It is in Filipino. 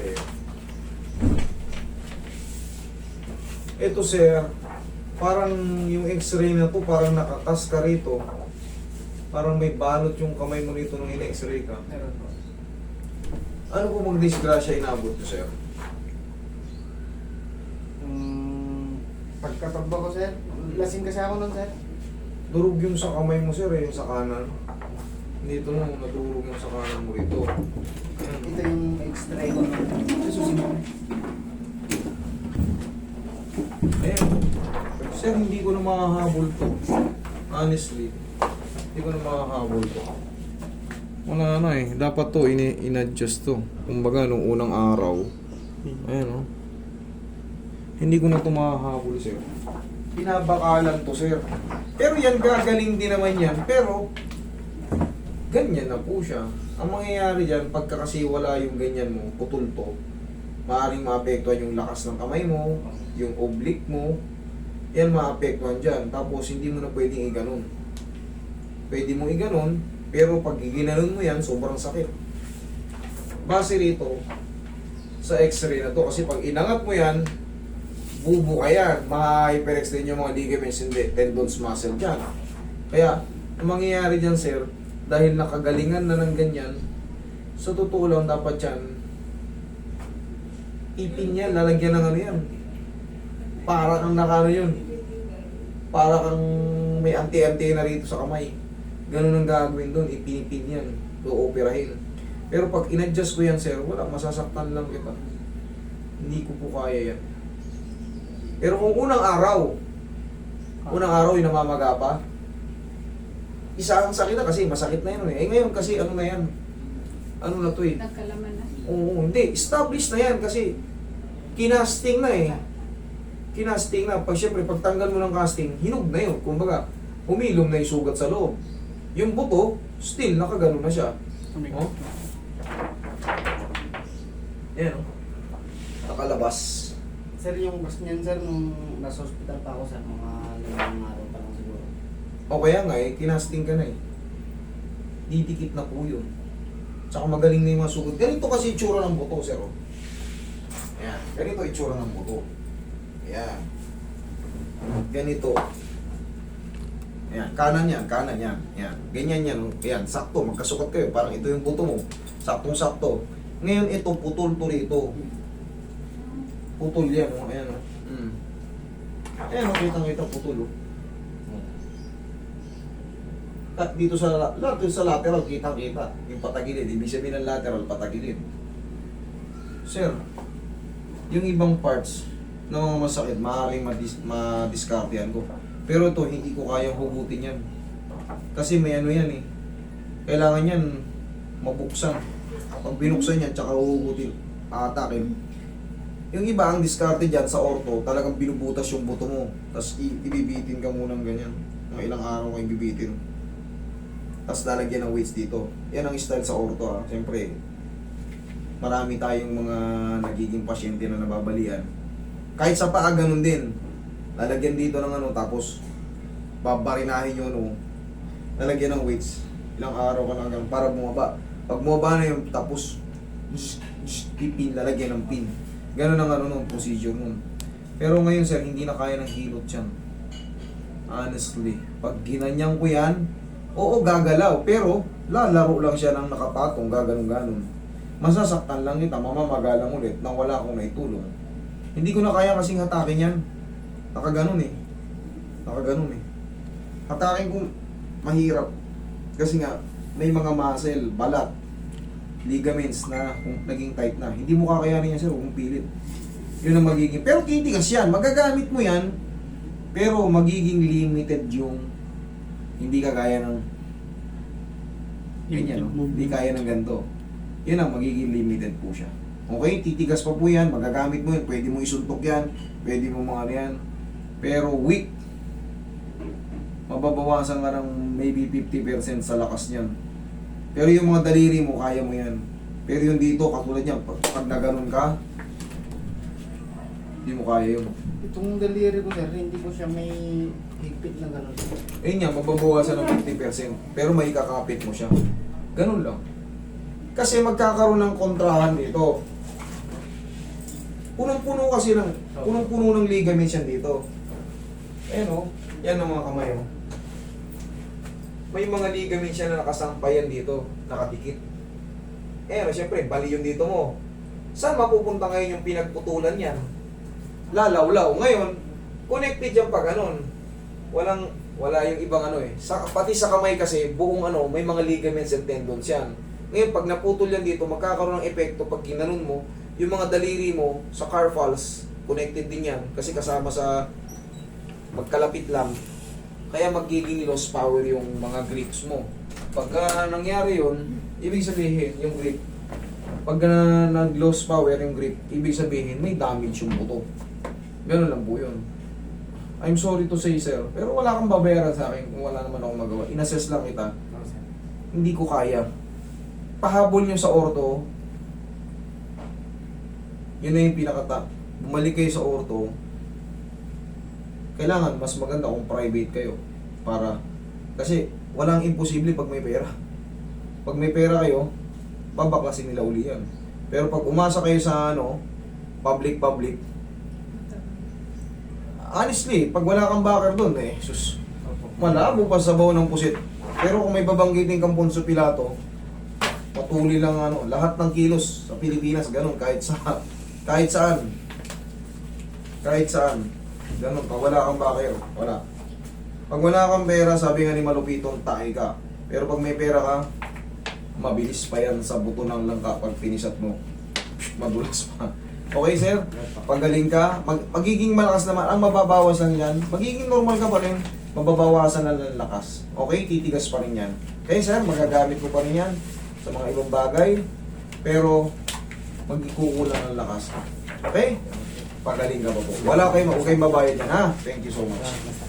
Okay. Ito sir, parang yung x-ray na to, parang nakakas ka rito. Parang may balot yung kamay mo rito nung in-x-ray ka. Meron po. Ano po mag-disgrasya inabot ko sir? Pagkatagba ko, sir. Lasing kasi ako nun, sir. Durog yung sa kamay mo sir eh, sa kanan. Dito mo, nadurog yung sa kanan mo rito. Ito yung x-ray ko. Susunod. Ayan. Sir, hindi ko na makahabol to. Honestly. Hindi ko na makahabol to. Wala na eh. Dapat to, in-adjust to. Kumbaga, nung unang araw. Ayan o. Hindi ko na to makahabol, sir. Pinabakalan to, sir. Pero yan, gagaling din naman yan. Pero, ganyan na po siya. Ang mangyayari dyan, pagka kasi wala yung ganyan mo, putol to, maaaring maapektuhan yung lakas ng kamay mo, yung oblique mo, yan maapektuhan dyan. Tapos, hindi mo na pwedeng iganon. Pwede mo iganon, pero pag ginanon mo yan, sobrang sakit. Base rito, sa x-ray na to, kasi pag inangat mo yan, bubuka yan, ma-hyperextend yung mga ligaments and tendons muscle dyan. Kaya, ang mangyayari dyan, sir, dahil nakagalingan na ng ganyan, sa totoo lang dapat yan, ipin yan, lalagyan ng ano yan. Para kang nakano yun. Para kang may anti-antena rito sa kamay. Ganun ang gagawin doon, ipinipin yan, o-operahin. Pero pag in-adjust ko yan, sir, wala, masasaktan lang kita. Hindi ko po kaya yan. Pero kung unang araw yung namamaga pa, isa ang sakit na kasi masakit na yun eh. Eh ngayon kasi ano na yan? Ano na to eh? Nagkalaman na. Oo, hindi. Established na yan kasi kinasting na eh. Kinasting na. Pag syempre, pagtanggal mo ng casting, hinog na yun. Kumbaga, humilom na yung sugat sa loob. Yung buto, still, nakagano na siya. Oh? Yan oh. Nakalabas. Sir, yung bus niyan, sir, nung nasa hospital pa ako, sir, mga limang araw pa lang siguro. O kaya nga eh, kinasting ka na eh. Didikit na po yun. Tsaka magaling na yung mga sugat. Ganito kasi itsura ng buto, sir. Oh. Ayan. Ganito itsura ng buto. Ayan. Ganito. Ayan. Kanan yan. Kanan yan. Ayan. Ganyan yan. Oh. Ayan. Sakto. Magkasukat kayo. Parang ito yung buto mo. Saktong-sakto. Ngayon ito, putol to rito. Putol yan. Oh. Ayan. Oh. Ayan. Oh. Kitang-kita putol. Oh. At dito sa lateral, kitang-kita. Yung patagilid. Ibig sabihin ng lateral, patagilid. Sir, yung ibang parts na mga masakit, maaaring madiskartehan ko. Pero ito, hindi ko kayang hugutin yan. Kasi may ano yan eh. Kailangan yan mabuksan. Pag binuksan yan, tsaka hugutin, aatakin. Yung iba, ang diskarte dyan sa ortho, talagang binubutas yung buto mo. Tapos ibibitin ka munang ganyan. Mga ilang araw ka ibibitin. Tapos lalagyan ng weights dito. Yan ang style sa ortho ha. Siyempre, marami tayong mga nagiging pasyente na nababalian. Kahit sa paa, ganun din. Lalagyan dito ng ano, tapos babarinahin yun, no? Lalagyan ng weights. Ilang araw ka lang hanggang para bumaba. Pag bumaba na yung tapos, pipin, lalagyan ng pin. Ganun ang ano nung procedure nun. Pero ngayon, sir, hindi na kaya ng hilot yan. Honestly. Pag ginanyan ko yan, oo, gagalaw. Pero, lalaro lang siya ng nakapatong, gaganong-ganon. Masasaktan lang kita, mamamaga lang ulit nang wala akong naitulong. Hindi ko na kaya kasing hatakin yan. Nakaganon eh. Nakaganon eh. Hatakin ko, mahirap. Kasi nga, may mga muscle, balat, ligaments na kung naging tight na. Hindi mo kakayanin yan, sir, kung pilit. Yun ang magiging. Pero titigas yan. Magagamit mo yan. Pero magiging limited yung hindi ka kaya ng ganyan, no? Hindi kaya ng ganito. Yun ang magiging limited po siya. Okay, titigas pa po yan, magagamit mo yan, pwede mo isuntok yan, pwede mo mga ano yan. Pero weak, mababawasan ka ng maybe 50% sa lakas niyan. Pero yung mga daliri mo, kaya mo yan. Pero yung dito, katulad niyan, pag naganon ka, hindi mo kaya yun. Itong daliri ko, sir, hindi ko siya may higpit na gano'n. Ayun nga, mababawasan ng 50%, pero may kakapit mo siya. Ganun lang. Kasi magkakaroon ng kontrahan dito. Punong-puno kasi ng, punong-puno ng ligaments yan dito. Ayan o, yan ang mga kamay o. May mga ligaments yan na nakasampayan dito, nakadikit. Eh, syempre, bali yung dito mo. Saan mapupunta ngayon yung pinagputulan yan? Lalaw-law. Ngayon, connected yan pa ganun. Wala yung ibang ano eh. Pati sa kamay kasi, buong ano, may mga ligaments and tendons yan. Ngayon, pag naputol yan dito, magkakaroon ng epekto pag ginanon mo, yung mga daliri mo sa carpals, connected din yan. Kasi kasama sa magkalapit lang. Kaya magiging lost power yung mga grips mo. Pag nangyari yun, ibig sabihin, yung grip, pag nag-lost power yung grip, ibig sabihin, may damage yung buto. Ganun lang po yun. I'm sorry to say, sir, pero wala kang babayaran sa akin kung wala naman akong magawa. In-assess lang kita. Oo, sir. Hindi ko kaya. Pahabol nyo sa ortho, yun na yung pinakata. Bumalik kayo sa ortho, kailangan mas maganda kung private kayo. Kasi walang imposible pag may pera. Pag may pera kayo, babaklasin nila uli yan. Pero pag umasa kayo sa public, honestly, pag wala kang backer doon, sus, Opo. malabo pa sa baon ng pusit. Pero kung may babanggitin kang Poncio Pilato, patuli lang lahat ng kilos sa Pilipinas, ganun, kahit saan. Ganun, pag wala kang backer, wala. Pag wala kang pera, sabi nga ni Malupitong, tae ka. Pero pag may pera ka, mabilis pa yan sa buto ng langka pag pinisat mo. Madulas pa. Okay, sir? Pagaling ka, magiging malakas naman. Ang mababawas lang yan, magiging normal ka pa rin, mababawasan na ng lakas. Okay? Titigas pa rin yan. Okay, sir? Magagamit ko pa rin yan sa mga ibang bagay. Pero, magkukulang ng lakas. Okay? Pagaling ka pa po. Huwag kayong mabayad yan, ha? Thank you so much. Basta.